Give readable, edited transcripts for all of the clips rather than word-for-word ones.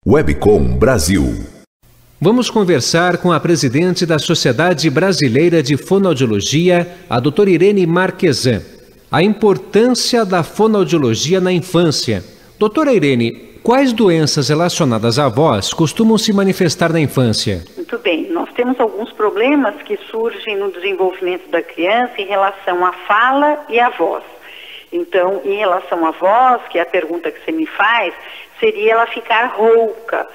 Webcom Brasil. Vamos conversar com a presidente da Sociedade Brasileira de Fonoaudiologia, a doutora Irene Marquesan. A importância da fonoaudiologia na infância. Doutora Irene, quais doenças relacionadas à voz costumam se manifestar na infância? Muito bem, nós temos alguns problemas que surgem no desenvolvimento da criança em relação à fala e à voz. Então, em relação à voz, que é a pergunta que você me faz, seria ela ficar rouca.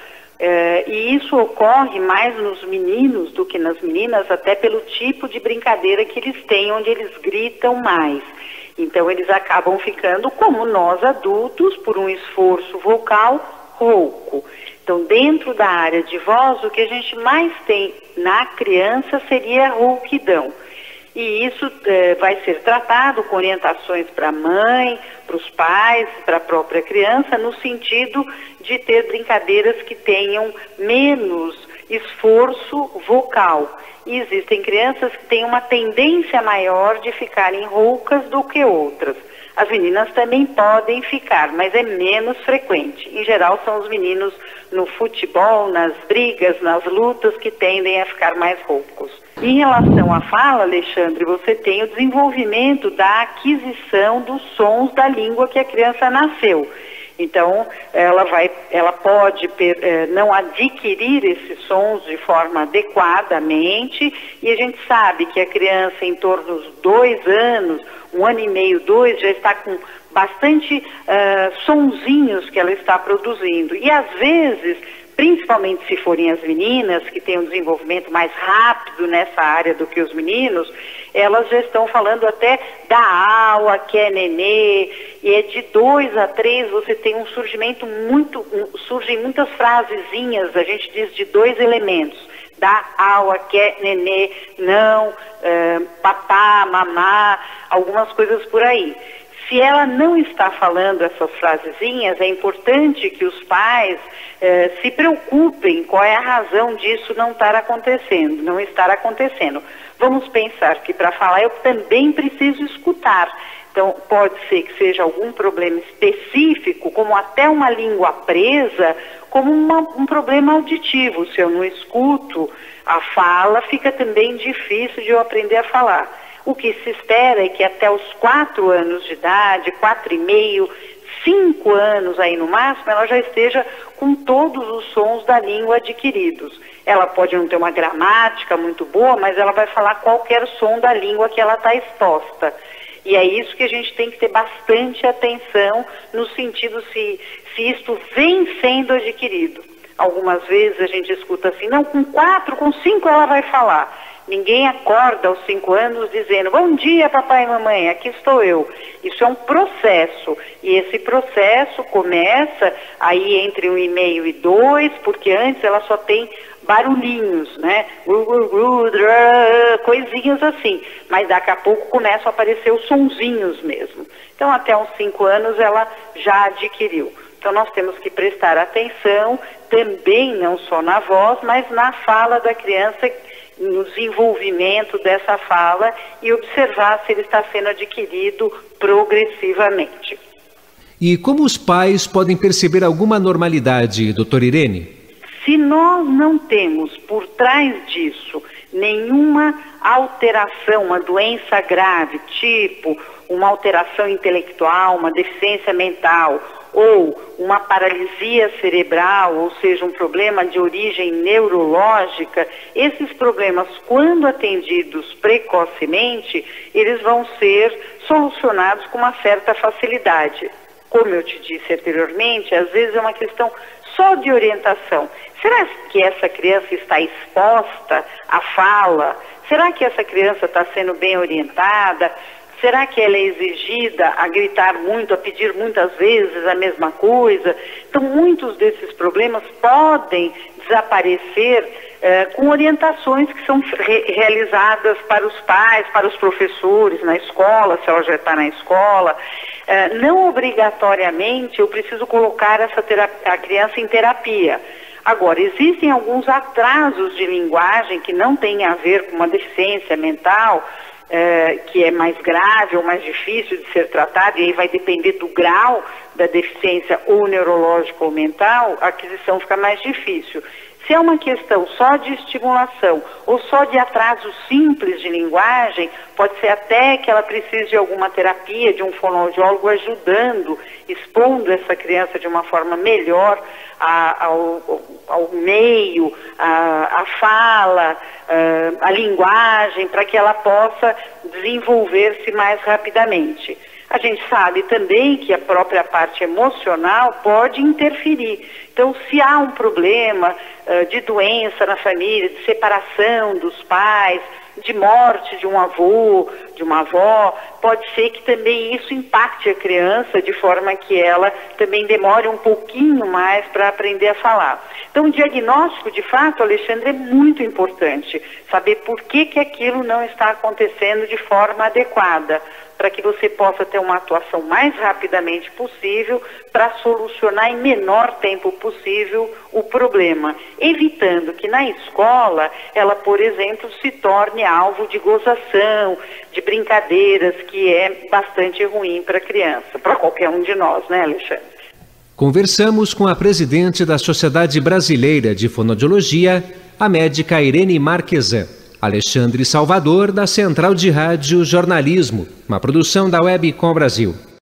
E isso ocorre mais nos meninos do que nas meninas, até pelo tipo de brincadeira que eles têm, onde eles gritam mais. Então, eles acabam ficando, como nós adultos, por um esforço vocal, rouco. Então, dentro da área de voz, o que a gente mais tem na criança seria a rouquidão. E isso vai ser tratado com orientações para a mãe, para os pais, para a própria criança, no sentido de ter brincadeiras que tenham menos esforço vocal. E existem crianças que têm uma tendência maior de ficarem roucas do que outras. As meninas também podem ficar, mas é menos frequente. Em geral, são os meninos no futebol, nas brigas, nas lutas, que tendem a ficar mais roucos. Em relação à fala, Alexandre, você tem o desenvolvimento da aquisição dos sons da língua que a criança nasceu. Então, ela pode não adquirir esses sons de forma adequadamente, e a gente sabe que a criança em torno dos 2 anos, 1 ano e meio, 2, já está com bastante sonzinhos que ela está produzindo. E às vezes, principalmente se forem as meninas, que têm um desenvolvimento mais rápido nessa área do que os meninos, elas já estão falando até da aula, que é nenê, e é de 2 a 3, você tem um surgimento surgem muitas frasezinhas, a gente diz de 2 elementos, da aula, que é nenê, não, papá, mamá, algumas coisas por aí. Se ela não está falando essas frasezinhas, é importante que os pais se preocupem qual é a razão disso não estar acontecendo. Vamos pensar que para falar eu também preciso escutar. Então, pode ser que seja algum problema específico, como até uma língua presa, como um problema auditivo. Se eu não escuto a fala, fica também difícil de eu aprender a falar. O que se espera é que até os 4 anos de idade, 4,5, 5 anos aí no máximo, ela já esteja com todos os sons da língua adquiridos. Ela pode não ter uma gramática muito boa, mas ela vai falar qualquer som da língua que ela está exposta. E é isso que a gente tem que ter bastante atenção no sentido se isto vem sendo adquirido. Algumas vezes a gente escuta assim, não, com 4, com 5 ela vai falar. Ninguém acorda aos 5 anos dizendo, bom dia papai e mamãe, aqui estou eu. Isso é um processo, e esse processo começa aí entre 1,5 e 2, porque antes ela só tem barulhinhos, né? Coisinhas assim, mas daqui a pouco começam a aparecer os sonzinhos mesmo. Então até uns 5 anos ela já adquiriu. Então nós temos que prestar atenção também, não só na voz, mas na fala da criança, no desenvolvimento dessa fala, e observar se ele está sendo adquirido progressivamente. E como os pais podem perceber alguma normalidade, doutora Irene? Se nós não temos por trás disso nenhuma alteração, uma doença grave, tipo uma alteração intelectual, uma deficiência mental, ou uma paralisia cerebral, ou seja, um problema de origem neurológica, esses problemas, quando atendidos precocemente, eles vão ser solucionados com uma certa facilidade. Como eu te disse anteriormente, às vezes é uma questão só de orientação. Será que essa criança está exposta à fala? Será que essa criança está sendo bem orientada? Será que ela é exigida a gritar muito, a pedir muitas vezes a mesma coisa? Então, muitos desses problemas podem desaparecer com orientações que são realizadas para os pais, para os professores, na escola, se ela já está na escola. Não obrigatoriamente eu preciso colocar a criança em terapia. Agora, existem alguns atrasos de linguagem que não têm a ver com uma deficiência mental, que é mais grave ou mais difícil de ser tratada, e aí vai depender do grau da deficiência ou neurológica ou mental, a aquisição fica mais difícil. Se é uma questão só de estimulação ou só de atraso simples de linguagem, pode ser até que ela precise de alguma terapia, de um fonoaudiólogo ajudando, expondo essa criança de uma forma melhor ao meio, à fala, à linguagem, para que ela possa desenvolver-se mais rapidamente. A gente sabe também que a própria parte emocional pode interferir. Então, se há um problema de doença na família, de separação dos pais, de morte de um avô, de uma avó, pode ser que também isso impacte a criança de forma que ela também demore um pouquinho mais para aprender a falar. Então, o diagnóstico, de fato, Alexandre, é muito importante. Saber por que aquilo não está acontecendo de forma adequada, para que você possa ter uma atuação mais rapidamente possível para solucionar em menor tempo possível o problema, evitando que na escola ela, por exemplo, se torne alvo de gozação, de brincadeiras, que é bastante ruim para a criança, para qualquer um de nós, né, Alexandre? Conversamos com a presidente da Sociedade Brasileira de Fonoaudiologia, a médica Irene Marquesan. Alexandre Salvador, da Central de Rádio Jornalismo, uma produção da Webcom Brasil.